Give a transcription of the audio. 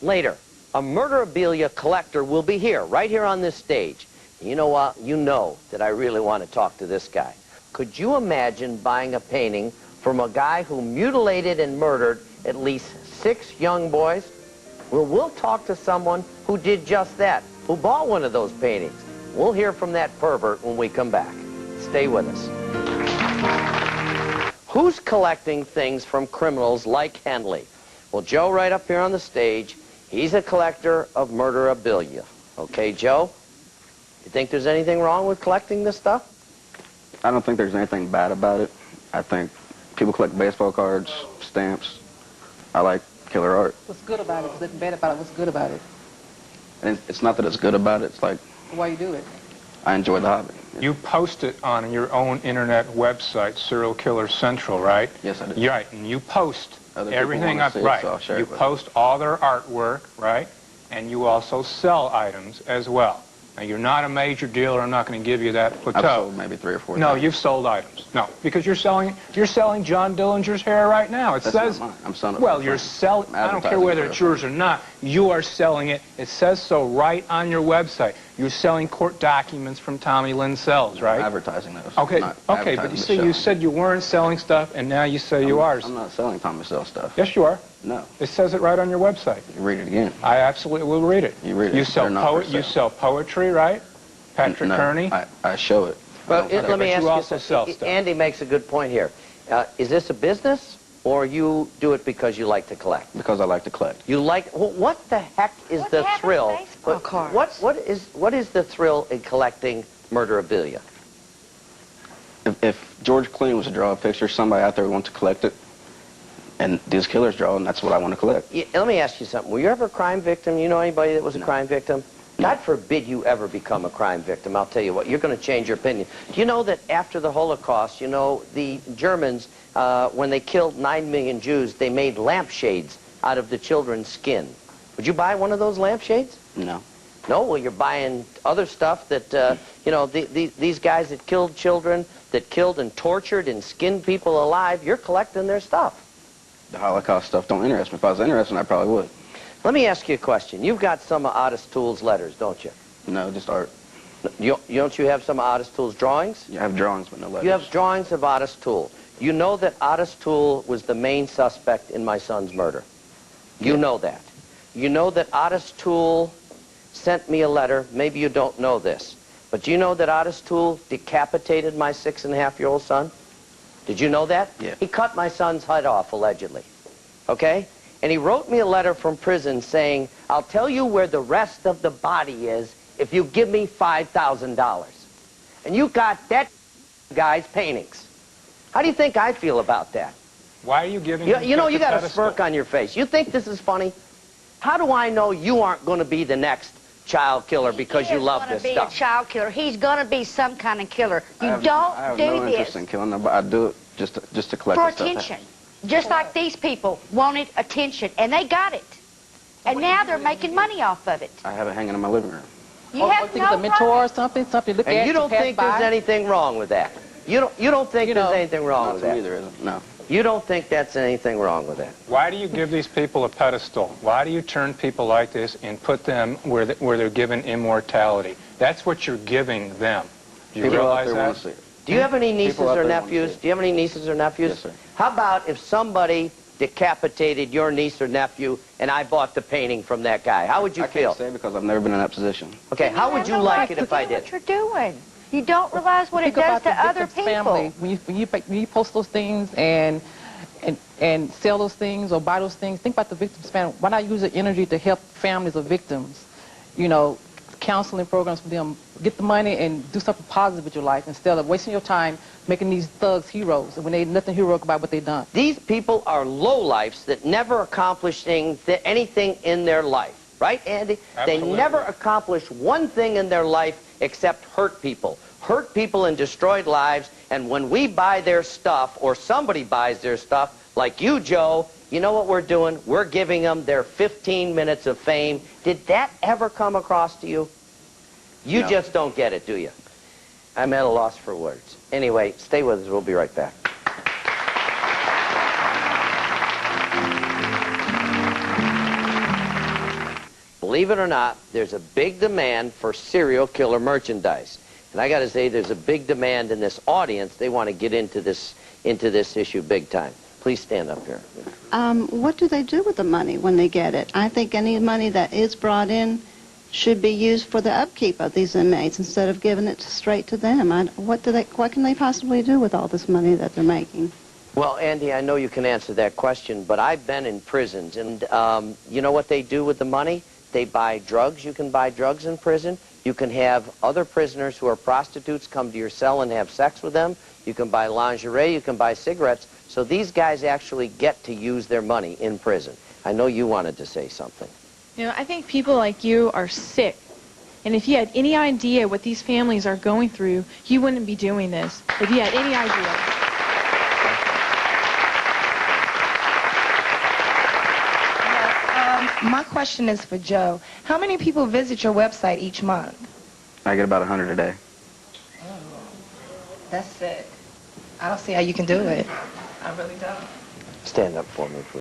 later, a Murderabilia collector will be here, right here on this stage. You know what? You know that I really want to talk to this guy. Could you imagine buying a painting from a guy who mutilated and murdered at least 6 young boys? Well, we'll talk to someone who did just that, who bought one of those paintings. We'll hear from that pervert when we come back. Stay with us. Who's collecting things from criminals like Henley? Well, Joe right up here on the stage, he's a collector of Murderabilia. Okay, Joe? You think there's anything wrong with collecting this stuff? I don't think there's anything bad about it. I think people collect baseball cards, stamps. I like killer art. What's good about it? What's bad about it? What's good about it? And it's not that it's good about it. It's like... Why you do it? I enjoy the hobby. You post it on your own internet website, Serial Killer Central, right? Yes, I do. Right, and you post everything up, right. So I'll share you it with post all their artwork, right? And you also sell items as well. Now, you're not a major dealer. I'm not going to give you that plateau. I've sold maybe 3 or 4 No, times. you've sold items. No, because you're selling John Dillinger's hair right now. It That's says, not mine. I'm selling it. well, you're selling. I don't care whether it's yours or not. You are selling it. It says so right on your website. You're selling court documents from Tommy Linsells, right? I'm advertising those. Okay, okay, but you see, you said you weren't selling stuff, and now you say you are. I'm not selling Tommy Linsells stuff. Yes, you are. No. It says it right on your website. You read it again. I absolutely will read it. You read it. You sell poetry, right? Patrick Kearney? I show it. Well, let me ask you also sell something. stuff. Andy makes a good point here. Is this a business, or you do it because you like to collect? Because I like to collect. You like... Well, what the heck is the thrill? What is the thrill in collecting Murderabilia? If George Clooney was to draw a picture, somebody out there would want to collect it, and these killers draw, and that's what I want to collect. Yeah, let me ask you something. Were you ever a crime victim? You know anybody that was a crime victim? God forbid you ever become a crime victim. I'll tell you what, you're going to change your opinion. Do you know that after the Holocaust, you know, the Germans, when they killed 9 million Jews, they made lampshades out of the children's skin. Would you buy one of those lampshades? No. No? Well, you're buying other stuff that, you know, these guys that killed children, that killed and tortured and skinned people alive, you're collecting their stuff. The Holocaust stuff don't interest me. If I was interested, I probably would. Let me ask you a question. You've got some of Otis Toole's letters, don't you? No, just art. Don't you have some of Otis Toole's drawings? You have drawings, but no letters. You have drawings of Otis Toole. You know that Otis Toole was the main suspect in my son's murder. You know that. You know that Otis Toole sent me a letter. Maybe you don't know this. But do you know that Otis Toole decapitated my 6-and-a-half-year-old son? Did you know that? Yeah. He cut my son's head off, allegedly. Okay? And he wrote me a letter from prison saying, I'll tell you where the rest of the body is if you give me $5,000. And you got that guy's paintings. How do you think I feel about that? Why are you giving You know, you got a smirk on your face. You think this is funny? How do I know you aren't going to be the next child killer because you love this stuff? He's going to be a child killer. He's going to be some kind of killer. You don't I have do no this interest in killing them, but I do it just to collect for the stuff. attention. Just like these people wanted attention, and they got it. And now they're making money off of it. I have it hanging in my living room. You have think it's a mentor or something to look at. And you don't think there's anything wrong with that? You don't think there's anything wrong with that? Not to me, there isn't. No. You don't think that's anything wrong with that? Why do you give these people a pedestal? Why do you turn people like this and put them where they're given immortality? That's what you're giving them. Do you realize that? Want to see it. Do you have any nieces People out or there want to nephews? see it. Do you have any nieces or nephews? Yes, sir. How about if somebody decapitated your niece or nephew and I bought the painting from that guy? How would you I feel? can't say because I've never been in that position. Okay, how would you like it if I did? What you're doing. You don't realize what it Think does about to the other victim's people. family. When you post those things and sell those things or buy those things, think about the victim's family. Why not use the energy to help families of victims? You know, counseling programs for them. Get the money and do something positive with your life instead of wasting your time making these thugs heroes when they nothing heroic about what they've done. These people are lowlifes that never accomplish anything in their life. Right, Andy? Absolutely. They never accomplish one thing in their life except hurt people. Hurt people and destroyed lives. And when we buy their stuff, or somebody buys their stuff, like you, Joe, you know what we're doing? We're giving them their 15 minutes of fame. Did that ever come across to you? You No. just don't get it, do you? I'm at a loss for words. Anyway, stay with us. We'll be right back. believe it or not, there's a big demand for serial killer merchandise. And I got to say, there's a big demand in this audience. They want to get into this issue big time. Please stand up here. What do they do with the money when they get it? I think any money that is brought in should be used for the upkeep of these inmates instead of giving it straight to them. What can they possibly do with all this money that they're making? Well, Andy, I know you can answer that question, but I've been in prisons, and you know what they do with the money? They buy drugs. You can buy drugs in prison. You can have other prisoners who are prostitutes come to your cell and have sex with them. You can buy lingerie. You can buy cigarettes. So these guys actually get to use their money in prison. I know you wanted to say something. You know, I think people like you are sick. And if you had any idea what these families are going through, you wouldn't be doing this. If you had any idea. My question is for Joe. How many people visit your website each month? I get about 100 a day. Oh, that's sick. I don't see how you can do it. I really don't. Stand up for me, please.